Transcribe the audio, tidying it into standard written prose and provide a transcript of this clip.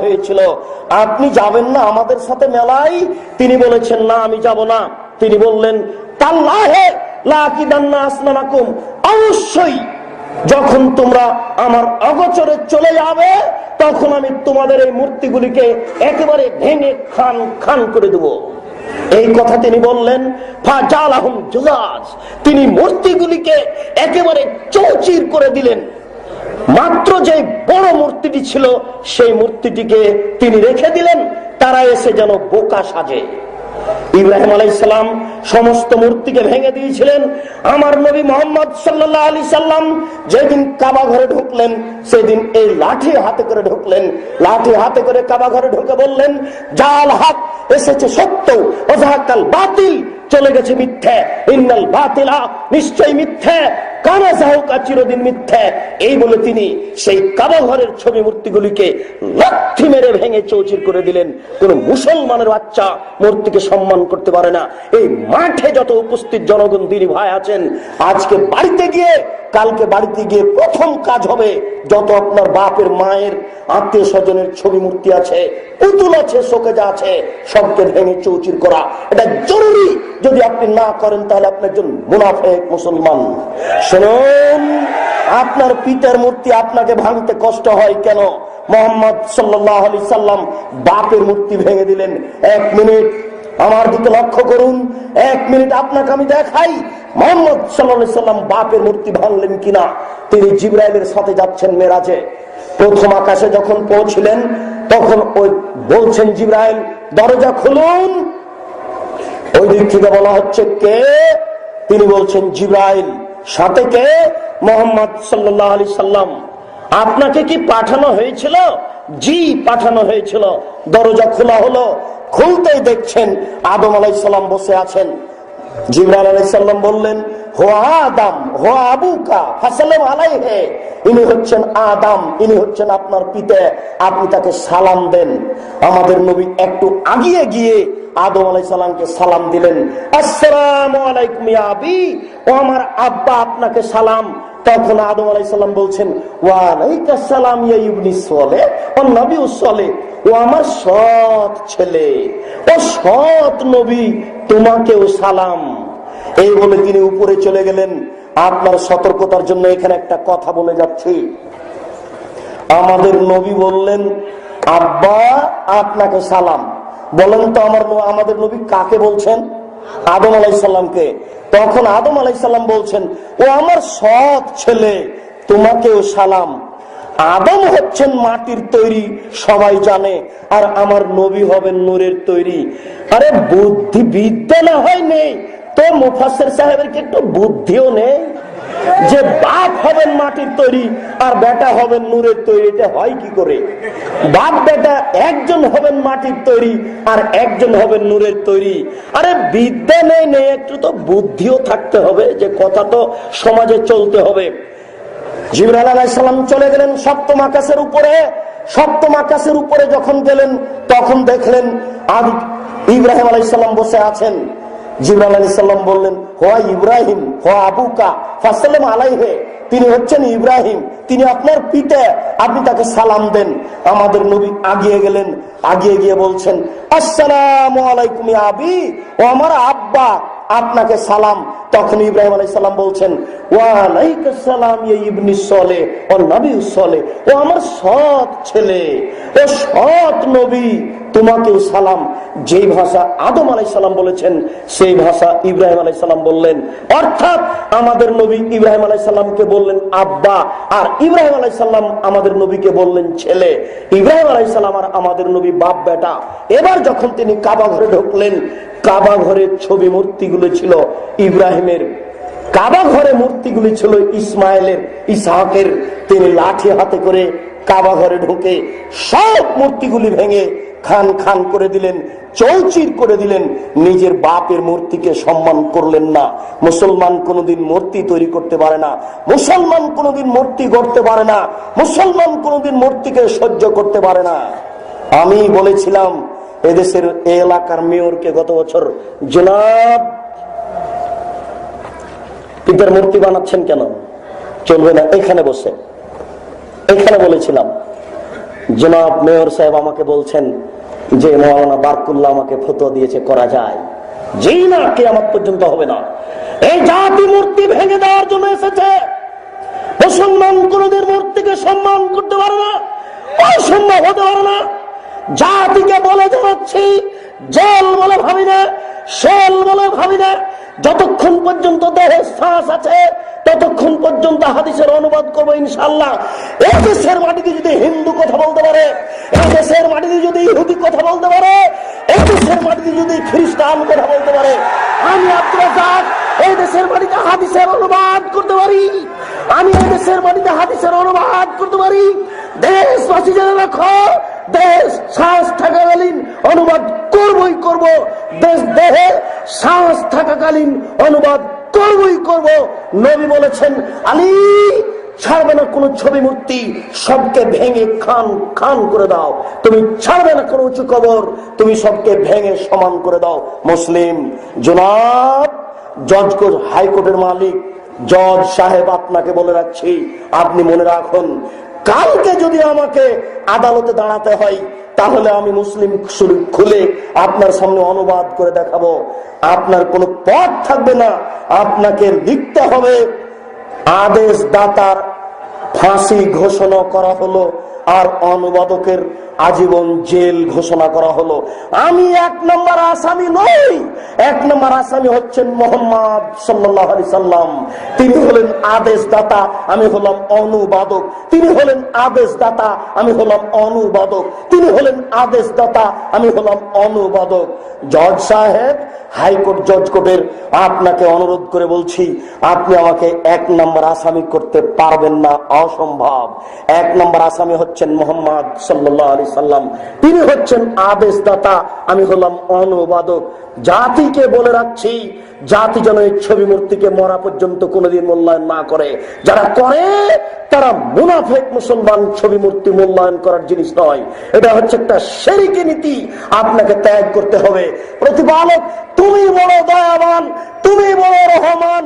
হয়েছিল, আপনি যাবেন না আমাদের সাথে মেলায়? তিনি বলেছেন, না আমি যাব না। তিনি বললেন, তাল্লাহে লা আকিদান্না আসনামাকুম, অবশ্যই যখন তোমরা আমার অগোচরে চলে যাবে তখন আমি তোমাদের এই মূর্তিগুলিকে একেবারে ভেঙে খান খান করে দেব। এই কথা তিনি বললেন। ফাজালাহুম জুজাজ, তিনি মূর্তিগুলিকে একেবারে চৌচির করে দিলেন। মাত্র যে বড় মূর্তিটি ছিল সেই মূর্তিটিকে তিনি রেখে দিলেন, তারা এসে যেন বোকা সাজে। ইব্রাহিম আলাইহিস সালাম সমস্ত মূর্তিকে ভেঙে দিয়েছিলেন। আমার নবী মুহাম্মদ সাল্লাল্লাহু আলাইহি সাল্লাম যেদিন কাবা ঘরে ঢুকলেন সেদিন এই লাঠি হাতে করে ঢুকলেন। লাঠি হাতে করে কাবা ঘরে ঢুকে বললেন, জাল হক, এসেছে সত্য, ওয়াজাহাকাল বাতিল, চলে গেছে মিথ্যে। ইন্নাল বাতিলা, নিশ্চয় মিথ্যে, কানা যাহুকা, চিরদিন মিথ্যে। এই বলে তিনি সেই কাবা ঘরের ছবি মূর্তিগুলিকে লাথি মেরে ভেঙে চৌচির করে দিলেন। কোন মুসলমানের বাচ্চা মূর্তিকে সম্মান করতে পারে না। এই মাঠে যত উপস্থিত জনগণ দিনী ভাই আছেন, আজকে বাড়িতে গিয়ে, কালকে বাড়িতে গিয়ে প্রথম কাজ হবে যত আপনার বাপের মায়ের আত্মীয় স্বজনের ছবি মূর্তি আছে, পুতুল আছে, শোকেজা আছে, সবকে ভেঙে চৌচির করা। এটা জরুরি। যদি আপনি না করেন তাহলে আপনি একজন মুনাফিক মুসলমান। শুনুন, আপনার পিতার মূর্তি আপনাকে ভাঙতে কষ্ট হয় কেন? মুহাম্মদ সাল্লাল্লাহু আলাইহি সাল্লাম বাপের মূর্তি ভেঙে দিলেন। 1 মিনিট আমার দিকে লক্ষ্য করুন, 1 মিনিট আপনাকে আমি দেখাই মুহাম্মদ সাল্লাল্লাহু আলাইহি সাল্লাম বাপের মূর্তি ভাঙলেন কিনা। তিনি জিবরাইলের সাথে যাচ্ছেন মেরাজে। প্রথম আকাশে যখন পৌঁছলেন তখন ওই বলছেন, জিবরাইল দরজা খুলুন। ওই দিক থেকে বলা হচ্ছে, কে? তিনি বলছেন, জিবরাইল। সাথে কে? মুহাম্মদ সাল্লাল্লাহু আলাইহি সাল্লাম। আপনাকে কি পাঠানো হয়েছিল? জি, পাঠানো হয়েছিল। দরজা খোলা হলো। খুলতেই দেখছেন আদম আলাইহিস সালাম বসে আছেন। জিবরাইল আলাইহিস সালাম বললেন, হো আদম, হো আবুকা ফাসাল্লাম আলাইহি, ইনি হচ্ছেন আদম, ইনি হচ্ছেন আপনার পিতা, আপনি তাকে সালাম দেন। আমাদের নবী একটু আগিয়ে গিয়ে আদম আলাইহিস সালামকে সালাম দিলেন। আসসালামু আলাইকুম ইয়া আবি, ও আমার আব্বা আপনাকে সালাম। তখন আদম আলাইহিস সালাম বলছেন, ওয়া আলাইকাস সালাম ইয়া ইবনি সালেহ, ও নবী সালেহ, ও আমার সৎ ছেলে, ও সৎ নবী, তোমাকেও সালাম। এই বলে তিনি উপরে চলে গেলেন। আপনার সতর্কতার জন্য এখানে একটা কথা বলে যাচ্ছি। আমাদের নবী বললেন, আব্বা আপনাকে সালাম। বলেন তো আমাদের নবী কাকে বলছেন? আদম আলাইহিস সালামকে। তখন আদম আলাইহিস সালাম বলছেন, ও আমার সৎ ছেলে, তোমাকেও সালাম। আদম হচ্ছেন মাটির তৈরি, সবাই জানে, আর আমার নবী হবেন নূরের তৈরি। আরে বুদ্ধি বিদ্যা না হয় নেই তো মুফাসসির সাহেবের কি একটু বুদ্ধিও নেই যে বাপ হবেন মাটির তৈরি আর বেটা হবেন নূরের তৈরি? এটা হয় কি করে? বাপ বেটা একজন হবেন মাটির তৈরি আর একজন হবেন নূরের তৈরি। আরে বিদ্যা নেই, একটু তো বুদ্ধিও থাকতে হবে, যে কথা তো সমাজে চলতে হবে। জিবরাইল আলাইহিস সালাম চলে গেলেন সপ্তম আকাশের উপরে। সপ্তম আকাশের উপরে যখন গেলেন তখন দেখলেন ইব্রাহিম আলাইহিস সালাম বসে আছেন। জিবরাইল আলাইহিস সালাম বললেন, হুয়া ইব্রাহিম, হুয়া আবুকা ফাসাল্লাম আলাইহি, তিনি হচ্ছেন ইব্রাহিম, তিনি আপনার পিতা, আপনি তাকে সালাম দেন। আমাদের নবী আগিয়ে গেলেন। আগিয়ে গিয়ে বলছেন, আসসালামু আলাইকুম ইয়া আবি, ও আমার আব্বা আপনাকে সালাম। তখন ইব্রাহিম আলাইহিস সালাম বলছেন, ওয়া আলাইকাস সালাম ইয়া ইবনি সালেহ, ও নবী সালেহ, ও আমার সৎ ছেলে, ও সৎ নবী, তোমাকেও সালাম। যেই ভাষা আদম আলাইহিস সালাম বলেছেন সেই ভাষা ইব্রাহিম আলাইহিস সালাম বললেন। অর্থাৎ আমাদের নবী ইব্রাহিম আলাইহিস সালামকে বললেন আব্বা, আর ইব্রাহিম আলাইহিস সালাম আমাদের নবীকে বললেন ছেলে। ইব্রাহিম আলাইহিস সালাম আর আমাদের নবী বাপ বেটা। এবার যখন তিনি কাবা ঘরে ঢুকলেন, কাবা ঘরের ছবি মূর্তিগুলো ছিল ইব্রাহিমের, কাবা ঘরে মূর্তিগুলি ছিল ইসমাইলের, ইসহাকের। তিনি লাঠি হাতে করে কাবা ঘরে ঢুকে সব মূর্তিগুলি ভেঙে খান খান করে দিলেন, চৌচির করে দিলেন। নিজের বাপের মূর্তিকে সম্মান করলেন না। মুসলমান কোনোদিন মূর্তি তৈরি করতে পারে না, মুসলমান কোনোদিন মূর্তি গড়তে পারে না, মুসলমান কোনোদিন মূর্তিকে সহ্য করতে পারে না। আমি বলেছিলাম এদেশের এই এলাকার মেয়রকে গত বছর, জনাব পিতার মূর্তি বানাচ্ছেন কেন? চলবে না, এখানে বসে। এখানে বলেছিলাম জনাব মেয়র সাহেব আমাকে বলছেন যে মাওলানা বারকুল্লাহ আমাকে ফতোয়া দিয়েছে করা যায়। জি না, কিয়ামত পর্যন্ত হবে না। এই জাতি মূর্তি ভেঙে দেওয়ার জন্য এসেছে। মুসলমান কোনদিন মূর্তিকে সম্মান করতে পারে না, অসম্ভব হতে পারে না। জাতিকে বলে জানাচ্ছি, জেল বলে ভাবি না, শেল বলে ভাবি না। যতক্ষণ পর্যন্ত দেহে শ্বাস আছে ততক্ষণ পর্যন্ত হাদিসের অনুবাদ করবো ইনশাআল্লাহ। এই দেশের মাটিতে যদি হিন্দু কথা বলতে পারে, এই দেশের মাটিতে যদি ইহুদি কথা বলতে পারে, এই দেশের মাটিতে যদি খ্রিস্টান কথা বলতে পারে, আমি আব্দুর রাজ্জাক এই দেশের মাটিতে হাদিসের অনুবাদ করতে পারি। আমি এই দেশের মাটিতে হাদিসের অনুবাদ করতে পারি। দেশবাসী জেনে রাখো, দেশ শ্বাস থাকাকালীন অনুবাদ করবই করব, দেশ দেহে শ্বাস থাকাকালীন অনুবাদ করবই করব। নবী বলেছেন, আলী ছাড়বে না কোন ছবি মূর্তি, সবকে ভেঙে খান খান করে দাও। তুমি ছাড়বে না কোন উঁচু কবর, তুমি সবকে ভেঙে সমান করে দাও। মুসলিম। জনাব জজ হাইকোর্টের মালিক জজ সাহেব, আপনাকে বলে রাখছি, আপনি মনে রাখুন, কালকে যদি আমাকে আদালতে দাঁড়াতে হয় তাহলে আমি মুসলিম শরীফ খুলে আপনার সামনে অনুবাদ করে দেখাবো। আপনার কোনো পথ থাকবে না, আপনাকে লিখতে হবে আদেশ দাতার ফাঁসি ঘোষণা করা হলো আর অনুবাদকের আজীবন জেল ঘোষণা করা হলো। আমি 1 নম্বর আসামি নই। 1 নম্বর আসামি হচ্ছেন মোহাম্মদ সাল্লাল্লাহু আলাইহি সাল্লাম। তিনি হলেন আদেশদাতা, আমি হলাম অনুবাদক। তিনি হলেন আদেশদাতা, আমি হলাম অনুবাদক। তিনি হলেন আদেশদাতা, আমি হলাম অনুবাদক। জজ সাহেব, হাইকোর্ট জজ কোর্টের আপনাকে অনুরোধ করে বলছি, আপনি আমাকে 1 নম্বর আসামি করতে পারবেন না, অসম্ভব। 1 নম্বর আসামি হচ্ছেন মোহাম্মদ সাল্লাল্লাহু আলাইহি সাল্লাম। তিনি হচ্ছেন আদেশদাতা, আমি হলাম অনুবাদক। জাতিকে বলে রাখছি, জাতি যেন এই ছবি মূর্তিকে মরা পর্যন্ত কোনোদিন মূল্যায়ন না করে। যারা করে তারা মুনাফিক মুসলমান। ছবি মূর্তি মূল্যায়ন করার জিনিস নয়, এটা হচ্ছে একটা শিরকি নীতি। আপনাকে ত্যাগ করতে হবে। প্রতিপালক তুমি বড় দয়াবান, তুমি বড় রহমান,